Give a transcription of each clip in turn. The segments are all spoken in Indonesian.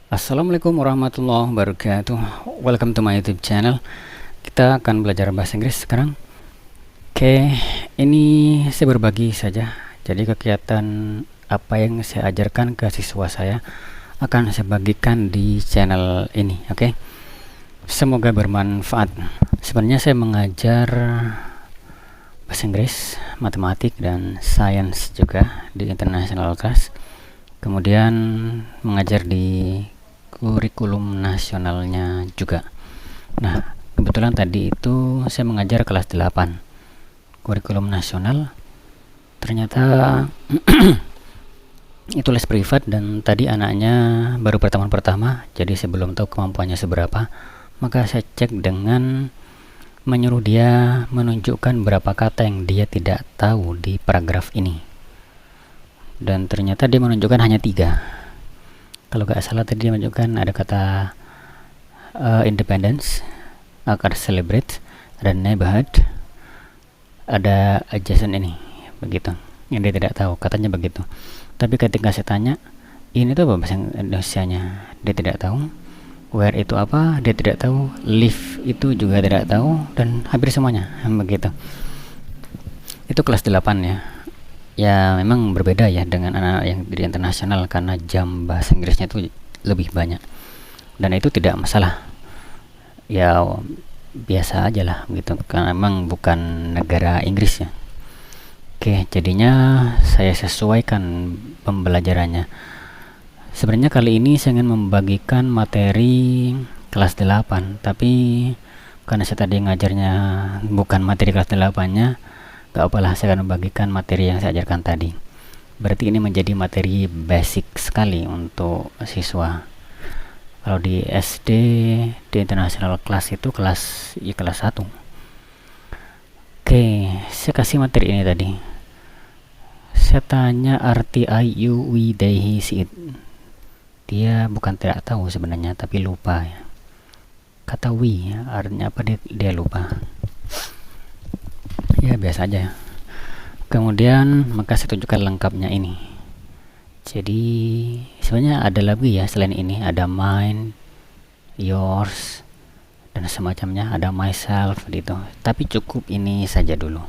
Assalamualaikum warahmatullahi wabarakatuh. Welcome to my YouTube channel. Kita akan belajar bahasa Inggris sekarang. Oke, ini saya berbagi saja. Jadi kegiatan apa yang saya ajarkan ke siswa saya akan saya bagikan di channel ini. Oke, semoga bermanfaat. Sebenarnya saya mengajar bahasa Inggris, matematik, dan sains juga di international class. Kemudian mengajar di kurikulum nasionalnya juga. Nah, kebetulan tadi itu saya mengajar kelas 8 kurikulum nasional. Ternyata itu les privat dan tadi anaknya baru pertemuan pertama, jadi saya belum tahu kemampuannya seberapa. Maka saya cek dengan menyuruh dia menunjukkan berapa kata yang dia tidak tahu di paragraf ini. Dan ternyata dia menunjukkan hanya 3. Kalau gak salah tadi dia menunjukkan ada kata independence, kata celebrate, ada neighborhood, ada adjacent ini, begitu. Yang dia tidak tahu, katanya begitu. Tapi ketika saya tanya, ini tuh apa bahasa Indonesianya? Dia tidak tahu. Where itu apa? Dia tidak tahu. Live itu juga tidak tahu. Dan hampir semuanya, begitu. Itu kelas 8 ya. Ya memang berbeda ya dengan anak yang di internasional karena jam bahasa Inggrisnya itu lebih banyak. Dan itu tidak masalah. Ya biasa aja lah gitu. Karena memang bukan negara Inggris ya. Oke, jadinya saya sesuaikan pembelajarannya. Sebenarnya kali ini saya ingin membagikan materi kelas 8, tapi karena saya tadi ngajarnya bukan materi kelas 8-nya, gak apalah, saya akan membagikan materi yang saya ajarkan tadi. Berarti ini menjadi materi basic sekali untuk siswa. Kalau di SD, di international class itu kelas 1. Oke, saya kasih materi ini tadi. Saya tanya arti I, you, we, they, he, she, it. Dia bukan tidak tahu sebenarnya, tapi lupa ya. Kata we artinya apa, dia lupa. Ya biasa aja. Kemudian maka saya tunjukkan lengkapnya ini. Jadi sebenarnya ada lagi ya selain ini, ada mine, yours, dan semacamnya, ada myself gitu. Tapi cukup ini saja dulu.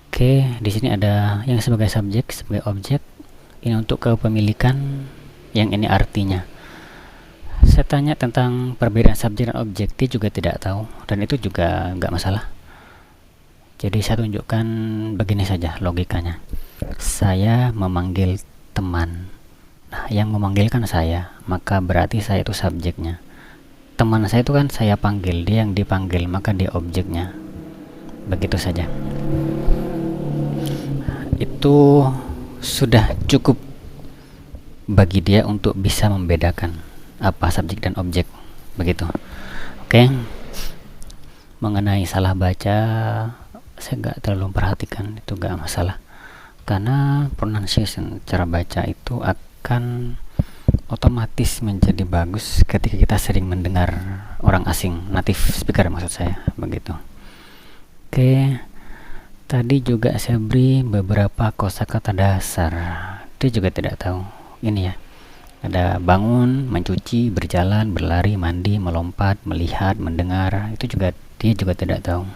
Oke, di sini ada yang sebagai subjek, sebagai objek. Ini untuk kepemilikan, yang ini artinya. Saya tanya tentang perbedaan subjek dan objek, dia juga tidak tahu, dan itu juga nggak masalah. Jadi saya tunjukkan begini saja logikanya. Saya memanggil teman. Nah, yang memanggilkan saya, maka berarti saya itu subjeknya. Teman saya itu kan saya panggil, dia yang dipanggil, maka dia objeknya. Begitu saja. Itu sudah cukup bagi dia untuk bisa membedakan apa subjek dan objek. Begitu. Oke. Mengenai salah baca, saya nggak terlalu perhatikan, itu nggak masalah karena pronunciation, cara baca itu akan otomatis menjadi bagus ketika kita sering mendengar orang asing, native speaker maksud saya, begitu. Oke, tadi juga saya beri beberapa kosakata dasar, dia juga tidak tahu ini ya. Ada bangun, mencuci, berjalan, berlari, mandi, melompat, melihat, mendengar, itu juga dia juga tidak tahu.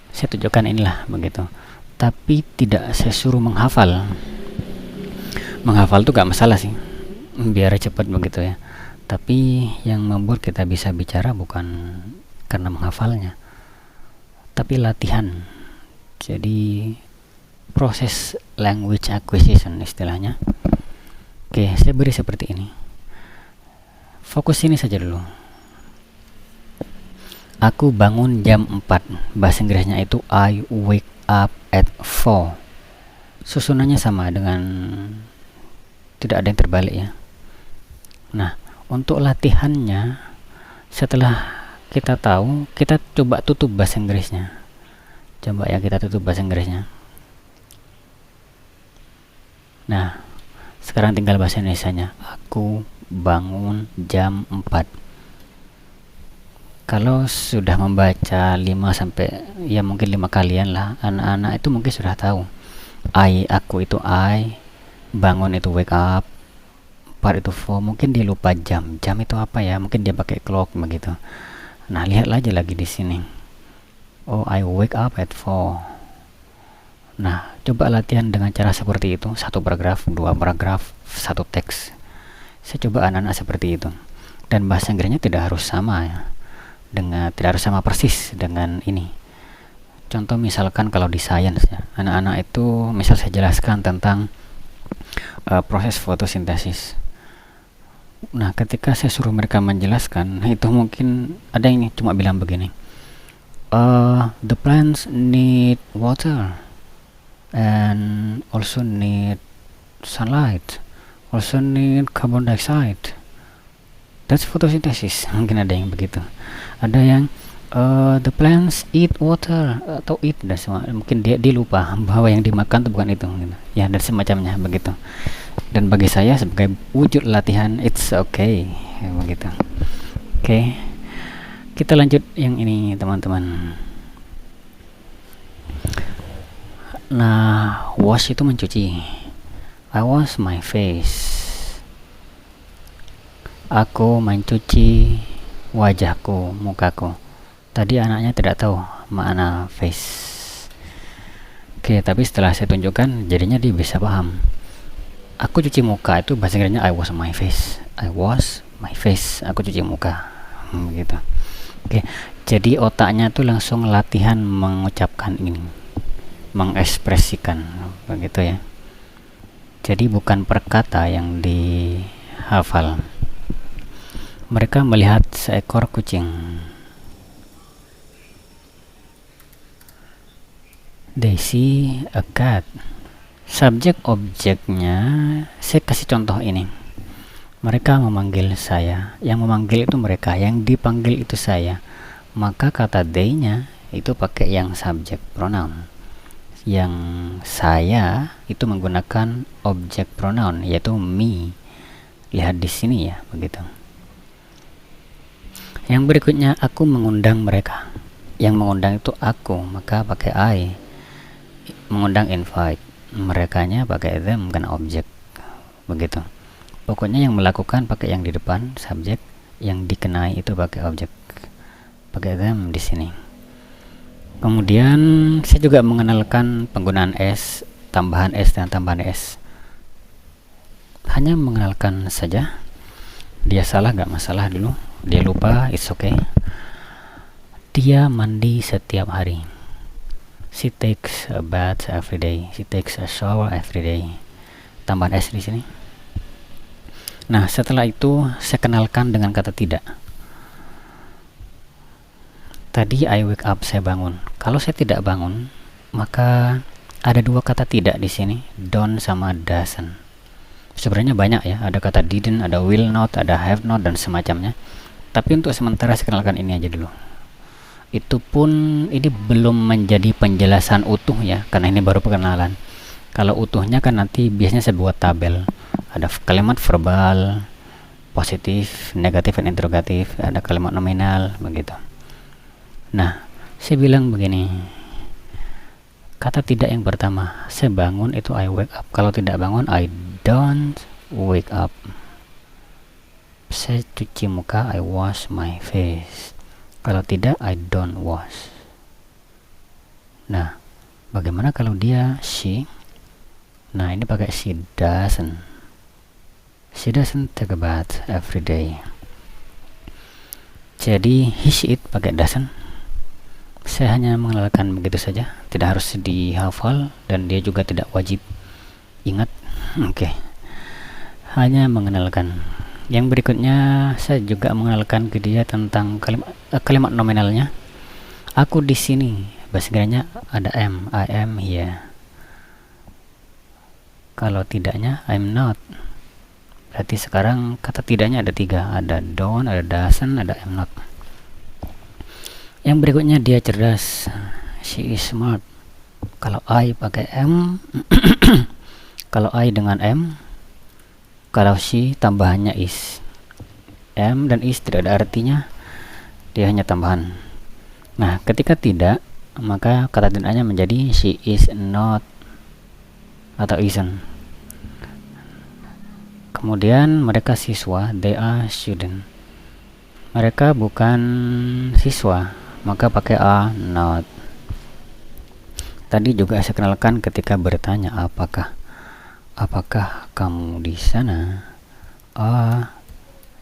Saya tunjukkan inilah begitu, tapi tidak saya suruh menghafal. Menghafal tuh gak masalah sih, biar cepat begitu ya. Tapi yang membuat kita bisa bicara bukan karena menghafalnya, tapi latihan. Jadi proses language acquisition istilahnya. Oke, saya beri seperti ini. Fokus ini saja dulu. Aku bangun jam 4. Bahasa Inggrisnya itu I wake up at 4. Susunannya sama dengan, tidak ada yang terbalik ya. Nah, untuk latihannya, setelah kita tahu, kita coba tutup bahasa Inggrisnya. Coba ya, kita tutup bahasa Inggrisnya. Nah, sekarang tinggal bahasa Indonesianya. Aku bangun jam 4. Kalau sudah membaca 5 sampai ya mungkin 5 kalian lah, anak-anak itu mungkin sudah tahu. Aku itu I, bangun itu wake up, part itu 4, mungkin dia lupa jam itu apa ya, mungkin dia pakai clock begitu. Nah, lihat aja lagi di sini. Oh, I wake up at 4. Nah, coba latihan dengan cara seperti itu, 1 paragraf, 2 paragraf, 1 teks. Saya coba anak-anak seperti itu. Dan bahasa Inggrisnya tidak harus sama ya, tidak harus sama persis dengan ini. Contoh misalkan kalau di sains ya, anak-anak itu misal saya jelaskan tentang proses fotosintesis. Nah, ketika saya suruh mereka menjelaskan, itu mungkin ada yang cuma bilang begini, the plants need water and also need sunlight, also need carbon dioxide. That's photosynthesis. Mungkin ada yang begitu. Ada yang the plants eat water atau eat, dan semua. Mungkin dia lupa bahwa yang dimakan itu bukan itu gitu. Ya, dan semacamnya begitu. Dan bagi saya sebagai wujud latihan, it's okay ya, begitu. Oke. Kita lanjut yang ini teman-teman. Nah, wash itu mencuci. I wash my face. Aku mencuci wajahku, mukaku. Tadi anaknya tidak tahu makna face. Oke, tapi setelah saya tunjukkan, jadinya dia bisa paham. Aku cuci muka itu bahasa Inggrisnya I wash my face. I wash my face. Aku cuci muka. Begitu. Oke, jadi otaknya tuh langsung latihan mengucapkan ini, mengekspresikan, begitu ya. Jadi bukan per kata yang dihafal. Mereka melihat seekor kucing. They see a cat. Subjek objeknya, saya kasih contoh ini. Mereka memanggil saya. Yang memanggil itu mereka, yang dipanggil itu saya. Maka kata they-nya itu pakai yang subjek pronoun. Yang saya itu menggunakan objek pronoun, yaitu me. Lihat di sini ya, begitu. Yang berikutnya, aku mengundang mereka. Yang mengundang itu aku, maka pakai I. Mengundang invite. Merekanya pakai them, bukan objek, begitu. Pokoknya yang melakukan pakai yang di depan subjek, yang dikenai itu pakai objek, pakai them di sini. Kemudian saya juga mengenalkan penggunaan s, tambahan s dan tambahan s. Hanya mengenalkan saja. Dia salah nggak masalah dulu, dia lupa, it's okay. Dia mandi setiap hari. She takes a bath every day. She takes a shower every day. Tambahan s di sini. Nah, setelah itu saya kenalkan dengan kata tidak. Tadi I wake up, saya bangun. Kalau saya tidak bangun, maka ada 2 kata tidak di sini, don't sama doesn't. Sebenarnya banyak ya, ada kata didn't, ada will not, ada have not, dan semacamnya. Tapi untuk sementara saya kenalkan ini aja dulu. Itu pun ini belum menjadi penjelasan utuh ya, karena ini baru perkenalan. Kalau utuhnya kan nanti biasanya saya buat tabel. Ada kalimat verbal, positif, negatif, dan interrogatif. Ada kalimat nominal, begitu. Nah, saya bilang begini. Kata tidak yang pertama, saya bangun itu I wake up. Kalau tidak bangun, I don't wake up. Saya cuci muka, I wash my face. Kalau tidak, I don't wash. Nah, bagaimana kalau dia she? Nah, ini pakai she doesn't. She doesn't take a bath every day. Jadi he she it pakai doesn't. Saya hanya mengenalkan begitu saja, tidak harus dihafal dan dia juga tidak wajib ingat. Oke. Hanya mengenalkan. Yang berikutnya saya juga mengenalkan ke dia tentang kalimat nominalnya. Aku di sini. Bahasa Inggrisnya ada am, I am here. Kalau tidaknya I'm not. Berarti sekarang kata tidaknya ada 3, ada don't, ada doesn't, ada am not. Yang berikutnya dia cerdas. She is smart. Kalau I pakai am, kalau I dengan am. Kalau she tambahannya is. Am dan is tidak ada artinya, dia hanya tambahan. Nah, ketika tidak, maka kata tidaknya menjadi she is not atau isn't. Kemudian mereka siswa, they are student. Mereka bukan siswa, maka pakai are not. Tadi juga saya kenalkan ketika bertanya apakah kamu di sana, are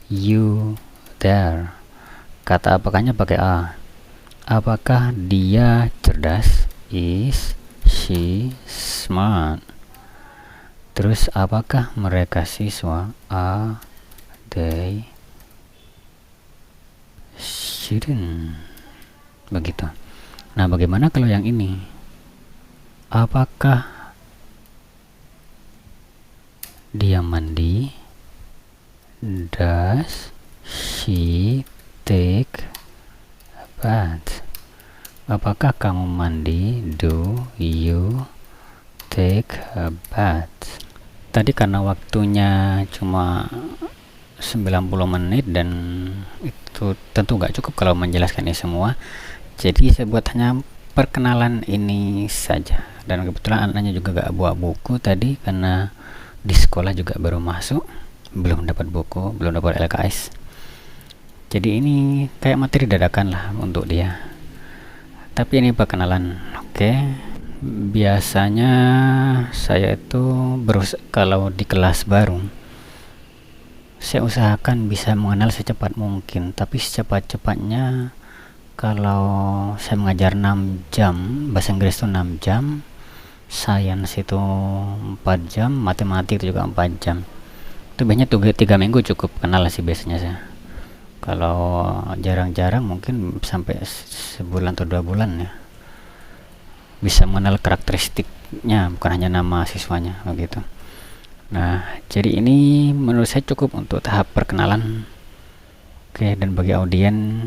you there. Kata apakahnya pakai are. Apakah dia cerdas, is she smart. Terus apakah mereka siswa, are they student. Begitu. Nah, bagaimana kalau yang ini? Apakah dia mandi? Does she take a bath? Apakah kamu mandi? Do you take a bath? Tadi karena waktunya cuma 90 menit dan itu tentu nggak cukup kalau menjelaskan ini semua, jadi saya buat hanya perkenalan ini saja. Dan kebetulan anaknya juga gak bawa buku tadi karena di sekolah juga baru masuk, belum dapat buku, belum dapat LKS. Jadi ini kayak materi dadakan lah untuk dia, tapi ini perkenalan. Oke. Biasanya saya itu kalau di kelas baru saya usahakan bisa mengenal secepat mungkin, tapi secepat-cepatnya kalau saya mengajar 6 jam, bahasa Inggris itu 6 jam, sains itu 4 jam, matematik itu juga 4 jam. Itu biasanya 3 minggu cukup kenal sih biasanya saya. Kalau jarang-jarang mungkin sampai sebulan atau 2 bulan ya, bisa mengenal karakteristiknya, bukan hanya nama siswanya begitu. Nah, jadi ini menurut saya cukup untuk tahap perkenalan. Oke, dan bagi audien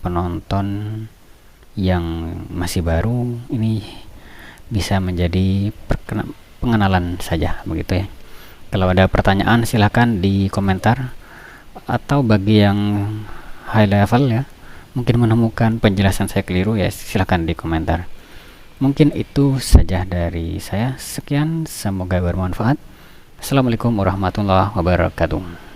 penonton yang masih baru, ini bisa menjadi pengenalan saja begitu ya. Kalau ada pertanyaan silahkan di komentar, atau bagi yang high level ya, mungkin menemukan penjelasan saya keliru ya, silahkan di komentar. Mungkin itu saja dari saya. Sekian, semoga bermanfaat. Assalamualaikum warahmatullahi wabarakatuh.